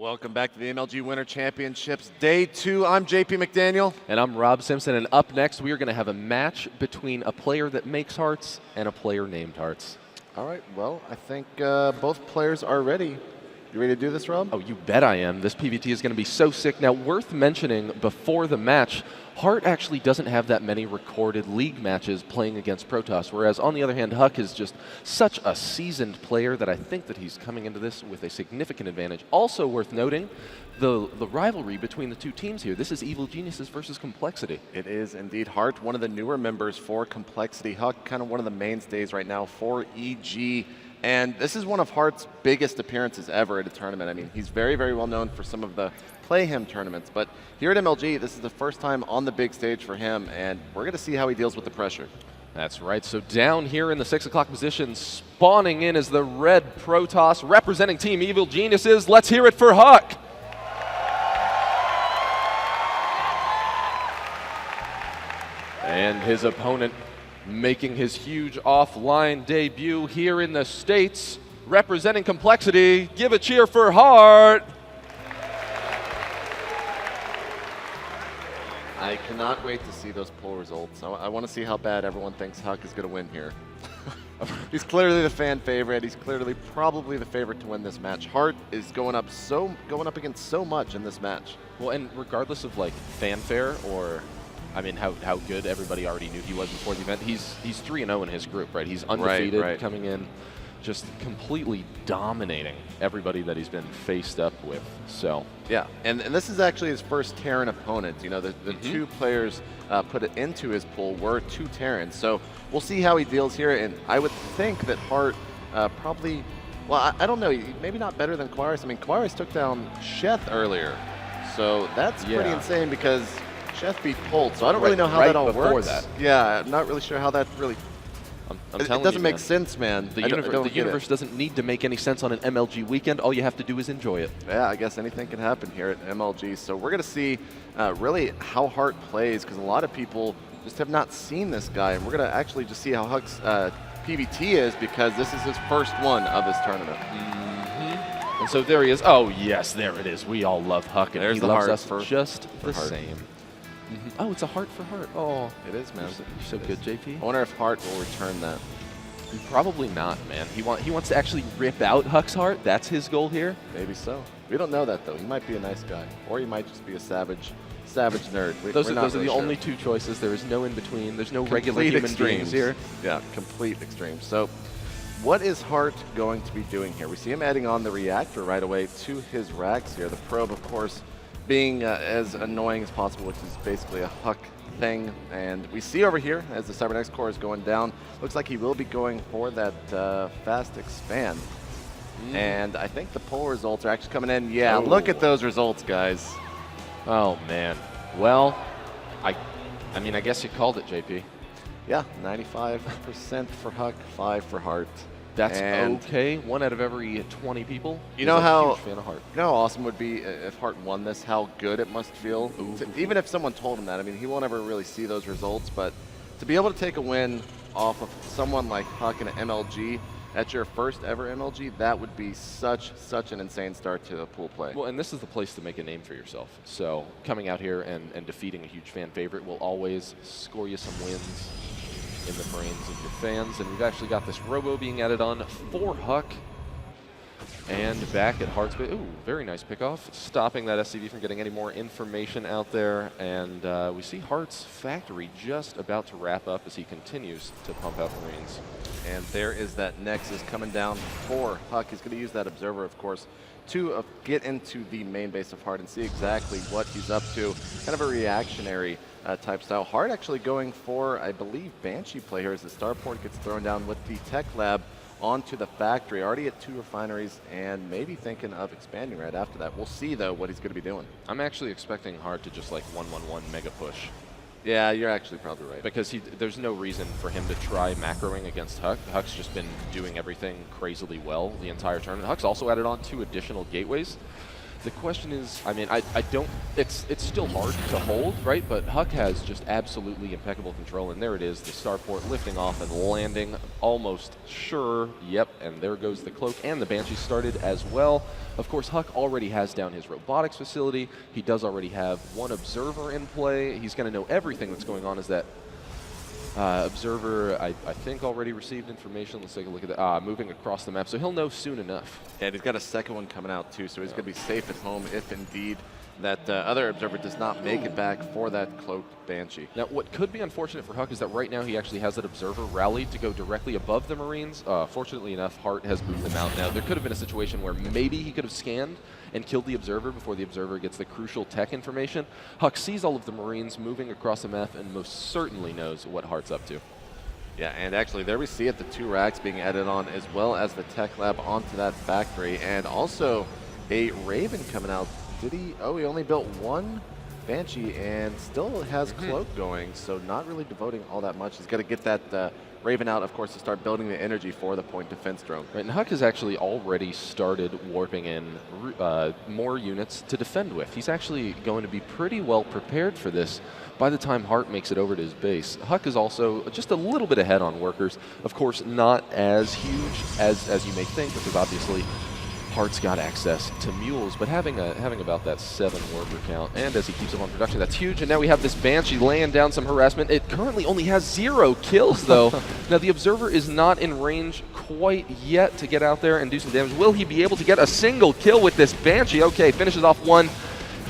Welcome back to the MLG Winter Championships, Day 2. I'm JP McDaniel. And I'm Rob Simpson, and up next we are going to have a match between a player that makes hearts and a player named Hearts. All right, well, I think both players are ready. You ready to do this, Rob? Oh, you bet I am. This PVT is going to be so sick. Now, worth mentioning before the match, Heart actually doesn't have that many recorded league matches playing against Protoss, whereas on the other hand, Huk is just such a seasoned player that I think that he's coming into this with a significant advantage. Also worth noting, the rivalry between the two teams here. This is Evil Geniuses versus Complexity. It is indeed. Heart, one of the newer members for Complexity. Huk, kind of one of the mainstays right now for EG. And this is one of Heart's biggest appearances ever at a tournament. I mean, he's very, very well known for some of the Play Him tournaments, but here at MLG, this is the first time on the big stage for him, and we're going to see how he deals with the pressure. That's right. So down here in the 6 o'clock position, spawning in is the red Protoss representing Team Evil Geniuses. Let's hear it for Huk. And his opponent making his huge offline debut here in the States, representing Complexity. Give a cheer for Heart. I cannot wait to see those poll results. I want to see how bad everyone thinks Huk is going to win here. He's clearly the fan favorite. He's clearly probably the favorite to win this match. Heart is going up against so much in this match. Well, and regardless of like fanfare or, I mean, how good everybody already knew he was before the event, he's 3-0 in his group, right? He's undefeated, coming in, just completely dominating everybody that he's been faced up with. So yeah, and this is actually his first Terran opponent. You know, the two players put it into his pool were two Terrans. So we'll see how he deals here, and I would think that Heart probably, well, I don't know, maybe not better than Quaris. I mean, Quaris took down Sheth earlier, so that's pretty insane because Sheth beat Polt, so I don't really know how that all works. Yeah, I'm not really sure how that really. It doesn't make sense, man. The universe doesn't need to make any sense on an MLG weekend. All you have to do is enjoy it. Yeah, I guess anything can happen here at MLG. So we're going to see really how Heart plays, because a lot of people just have not seen this guy. And we're going to actually just see how Huk's PVT is, because this is his first one of this tournament. And so there he is. Oh, yes, there it is. We all love Huk, and there's he the loves heart us for just the Heart. same. Oh, it's a heart for Heart. Oh, it is, man. You're so good, JP. I wonder if Heart will return that. Probably not, man. He wants to actually rip out Huk's heart. That's his goal here. Maybe so. We don't know that, though. He might be a nice guy, or he might just be a savage nerd. Those are the only two choices. There is no in between. There's no regular human beings here. Yeah, complete extremes. So what is Heart going to be doing here? We see him adding on the reactor right away to his racks here. The probe, of course, being as annoying as possible, which is basically a Huk thing. And we see over here, as the Cybernex core is going down, looks like he will be going for that fast expand. And I think the poll results are actually coming in. Yeah, look at those results, guys. Oh, man. Well, I mean, I guess you called it, JP. Yeah, 95% for Huk, 5 for Heart. That's okay. 1 out of every 20 people. You know how huge fan of Heart. You know how awesome it would be if Heart won this? How good it must feel. Even if someone told him that, I mean, he won't ever really see those results. But to be able to take a win off of someone like Huk in an MLG, at your first ever MLG, that would be such an insane start to a pool play. Well, and this is the place to make a name for yourself. So coming out here and defeating a huge fan favorite will always score you some wins in the brains of your fans. And we've actually got this robo being added on for Huk. And back at Heart's base. Ooh, very nice pickoff. Stopping that SCV from getting any more information out there. And we see Heart's factory just about to wrap up as he continues to pump out Marines. And there is that Nexus coming down for Huk. He's going to use that Observer, of course, to get into the main base of Heart and see exactly what he's up to. Kind of a reactionary type style. Heart actually going for, I believe, Banshee play here as the Starport gets thrown down with the Tech Lab onto the factory. Already at 2 refineries and maybe thinking of expanding right after that. We'll see, though, what he's going to be doing. I'm actually expecting Heart to just like 1-1-1 mega push. Yeah, you're actually probably right. Because there's no reason for him to try macroing against Huk. Huk's just been doing everything crazily well the entire tournament. Huk's also added on 2 additional gateways. The question is, I mean, I don't, it's still hard to hold, right? But EGHuk has just absolutely impeccable control, and there it is, the starport lifting off and landing, almost sure, yep, and there goes the cloak, and the Banshee started as well. Of course, EGHuk already has down his robotics facility. He does already have one observer in play. He's going to know everything that's going on as that observer, I think, already received information. Let's take a look at that. Moving across the map, so he'll know soon enough. And he's got a second one coming out too, so he's going to be safe at home if indeed that other observer does not make it back for that cloaked Banshee. Now, what could be unfortunate for EGHuk is that right now he actually has that observer rallied to go directly above the Marines. Fortunately enough, Heart has moved them out. Now, there could have been a situation where maybe he could have scanned and killed the observer before the observer gets the crucial tech information. EGHuk sees all of the Marines moving across the map and most certainly knows what Heart's up to. Yeah, and actually there we see it, the 2 racks being added on, as well as the tech lab onto that factory, and also a Raven coming out. Did he? Oh, he only built 1 Banshee and still has cloak going, so not really devoting all that much. He's got to get that Raven out, of course, to start building the energy for the point defense drone. Right, and EGHuk has actually already started warping in more units to defend with. He's actually going to be pretty well prepared for this by the time Heart makes it over to his base. EGHuk is also just a little bit ahead on workers. Of course, not as huge as you may think, because obviously Heart's got access to mules, but having about that 7 worker count, and as he keeps up on production, that's huge. And now we have this Banshee laying down some harassment. It currently only has 0 kills, though. Now, the Observer is not in range quite yet to get out there and do some damage. Will he be able to get a single kill with this Banshee? Okay, finishes off 1.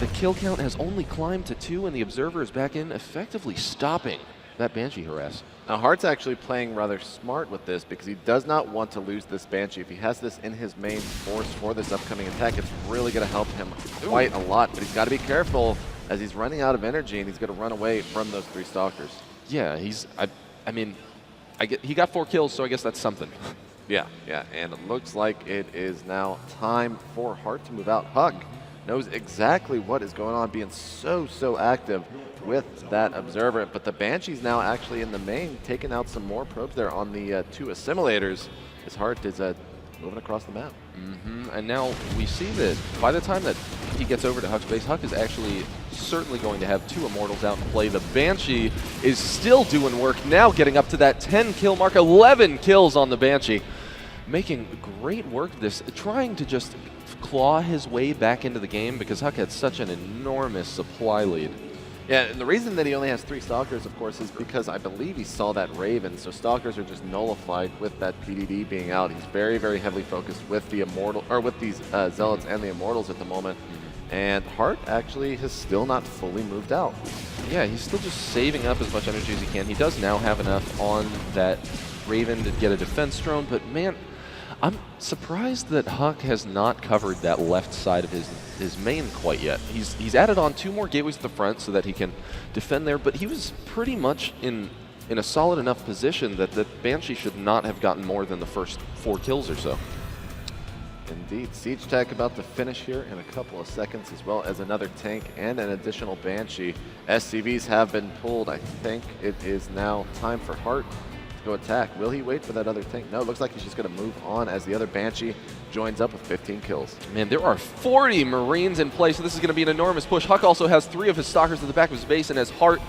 The kill count has only climbed to 2, and the Observer is back in, effectively stopping that Banshee harass. Now, Heart's actually playing rather smart with this because he does not want to lose this Banshee. If he has this in his main force for this upcoming attack, it's really going to help him quite a lot. But he's got to be careful as he's running out of energy and he's going to run away from those 3 Stalkers. Yeah, I mean, he got 4 kills, so I guess that's something. Yeah, and it looks like it is now time for Heart to move out. EGHuk knows exactly what is going on, being so active with that observer. But the Banshee's now actually in the main, taking out some more probes there on the 2 assimilators. His Heart is moving across the map. And now we see that by the time that he gets over to EGHuk's base, EGHuk is actually certainly going to have 2 Immortals out in play. The Banshee is still doing work, now getting up to that 10 kill mark, 11 kills on the Banshee. Making great work of this, trying to just claw his way back into the game because EGHuk had such an enormous supply lead. Yeah, and the reason that he only has 3 Stalkers, of course, is because I believe he saw that Raven, so Stalkers are just nullified with that PDD being out. He's very heavily focused with the with these Zealots and the Immortals at the moment. And Heart actually has still not fully moved out. Yeah, he's still just saving up as much energy as he can. He does now have enough on that Raven to get a defense drone, but man, I'm surprised that EGHuk has not covered that left side of his main quite yet. He's added on 2 more gateways at the front so that he can defend there, but he was pretty much in a solid enough position that the Banshee should not have gotten more than the first 4 kills or so. Indeed. Siege Tech about to finish here in a couple of seconds, as well as another tank and an additional Banshee. SCVs have been pulled. I think it is now time for Heart to go attack. Will he wait for that other tank? No, it looks like he's just going to move on as the other Banshee joins up with 15 kills. Man, there are 40 Marines in play, so this is going to be an enormous push. EGHuk also has 3 of his Stalkers at the back of his base, and as Heart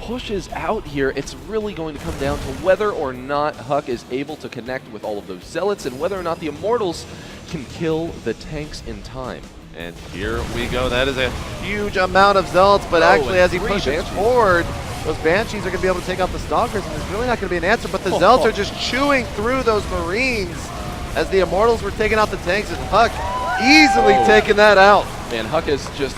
pushes out here, it's really going to come down to whether or not EGHuk is able to connect with all of those Zealots and whether or not the Immortals can kill the tanks in time. And here we go. That is a huge amount of Zealots, but actually as he pushes forward, those Banshees are going to be able to take out the Stalkers, and there's really not going to be an answer, but the Zealots are just chewing through those Marines as the Immortals were taking out the tanks, and EGHuk easily taking that out. Man, EGHuk has just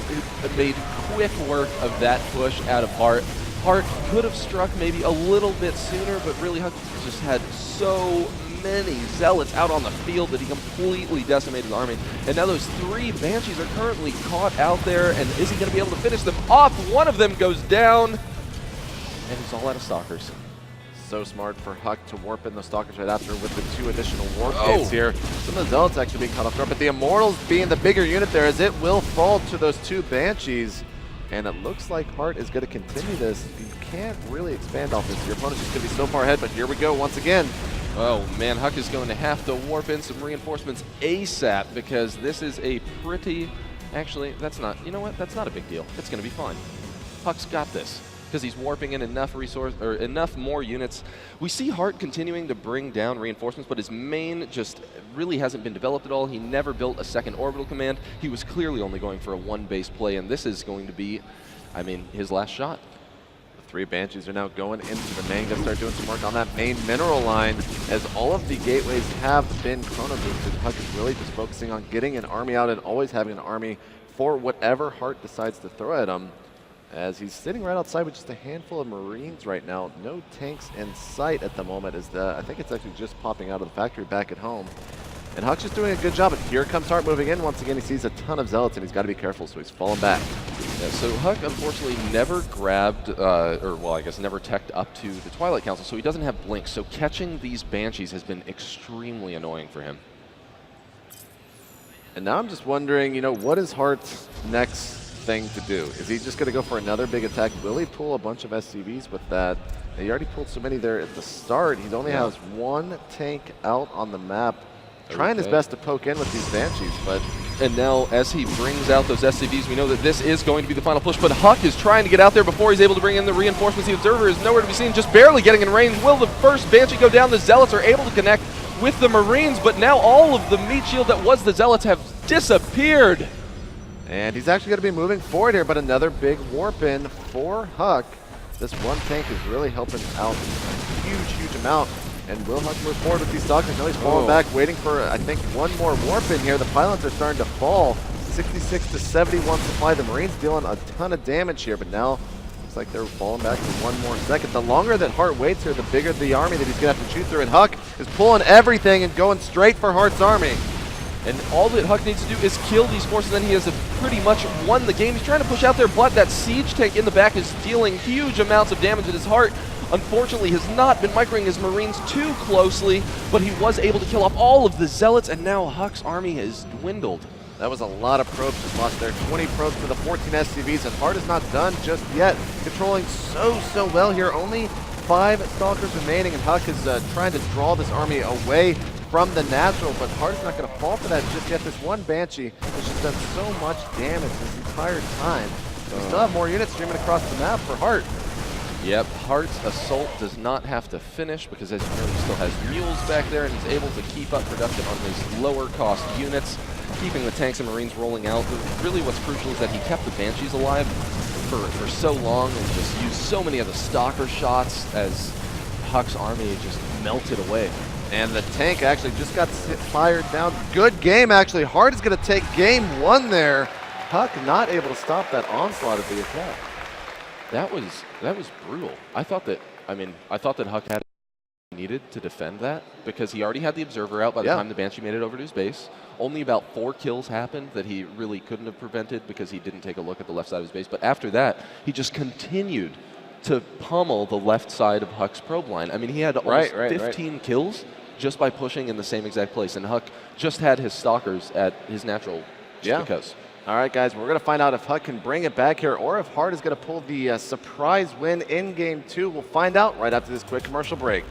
made quick work of that push out of Heart. Heart could have struck maybe a little bit sooner, but really EGHuk just had so many Zealots out on the field that he completely decimated the army. And now those 3 Banshees are currently caught out there, and is he going to be able to finish them off? One of them goes down, and he's all out of Stalkers. So smart for EGHuk to warp in the Stalkers right after with the 2 additional warp gates here. Some of the Zealots actually being cut off guard, but the Immortals being the bigger unit there, as it will fall to those 2 Banshees. And it looks like Heart is going to continue this. You can't really expand off this. Your opponent's just going to be so far ahead, but here we go once again. Oh man, EGHuk is going to have to warp in some reinforcements ASAP because this is a pretty Actually, that's not, you know what? That's not a big deal. It's going to be fine. HUK's got this because he's warping in enough resource or enough more units. We see Heart continuing to bring down reinforcements, but his main just really hasn't been developed at all. He never built a second orbital command. He was clearly only going for a one base play, and this is going to be, I mean, his last shot. The 3 Banshees are now going into the main, gonna start doing some work on that main mineral line, as all of the gateways have been chrono boosted. HUK is really just focusing on getting an army out and always having an army for whatever Heart decides to throw at him, as he's sitting right outside with just a handful of Marines right now. No tanks in sight at the moment, as I think it's actually just popping out of the factory back at home. And HUK's just doing a good job, and here comes Heart moving in. Once again, he sees a ton of Zealots, and he's got to be careful, so he's falling back. Yeah, so HUK unfortunately never grabbed, or well, I guess never teched up to the Twilight Council, so he doesn't have Blink. So catching these Banshees has been extremely annoying for him. And now I'm just wondering, you know, what is Heart's next thing to do? Is he just going to go for another big attack? Will he pull a bunch of SCVs with that? He already pulled so many there at the start. He only has 1 tank out on the map, trying his best to poke in with these Banshees, but... And now, as he brings out those SCVs, we know that this is going to be the final push, but HUK is trying to get out there before he's able to bring in the reinforcements. The Observer is nowhere to be seen, just barely getting in range. Will the first Banshee go down? The Zealots are able to connect with the Marines, but now all of the meat shield that was the Zealots have disappeared. And he's actually going to be moving forward here, but another big warp in for HUK. This 1 tank is really helping out a huge, huge amount. And will HUK move forward with these Stalkers? No, he's falling back, waiting for, I think, 1 more warp in here. The pylons are starting to fall. 66 to 71 supply. The Marines dealing a ton of damage here, but now looks like they're falling back for 1 more second. The longer that Heart waits here, the bigger the army that he's going to have to shoot through. And HUK is pulling everything and going straight for Heart's army. And all that HUK needs to do is kill these forces, and then he has pretty much won the game. He's trying to push out there, but that siege tank in the back is dealing huge amounts of damage at his Heart. Unfortunately, has not been microing his Marines too closely, but he was able to kill off all of the Zealots, and now HUK's army has dwindled. That was a lot of probes just lost there. 20 probes for the 14 SCVs, and Heart is not done just yet. Controlling so well here. Only 5 Stalkers remaining, and HUK is trying to draw this army away from the natural, but Heart is not going to fall for that just yet. This 1 Banshee has just done so much damage this entire time. We still have more units streaming across the map for Heart. Yep, Heart's assault does not have to finish because, as you know, he still has mules back there, and he's able to keep up production on his lower cost units, keeping the tanks and Marines rolling out. But really what's crucial is that he kept the Banshees alive for so long and just used so many of the Stalker shots as HUK's army just melted away. And the tank actually just got fired down. Good game, actually. Heart is going to take game 1 there. HUK not able to stop that onslaught of the attack. That was brutal. I thought that HUK had needed to defend that because he already had the Observer out by the time the Banshee made it over to his base. Only about 4 kills happened that he really couldn't have prevented because he didn't take a look at the left side of his base. But after that, he just continued to pummel the left side of HUK's probe line. I mean, he had almost 15 kills just by pushing in the same exact place, and HUK just had his Stalkers at his natural just because. All right, guys, we're going to find out if HUK can bring it back here or if Heart is going to pull the surprise win in Game 2. We'll find out right after this quick commercial break.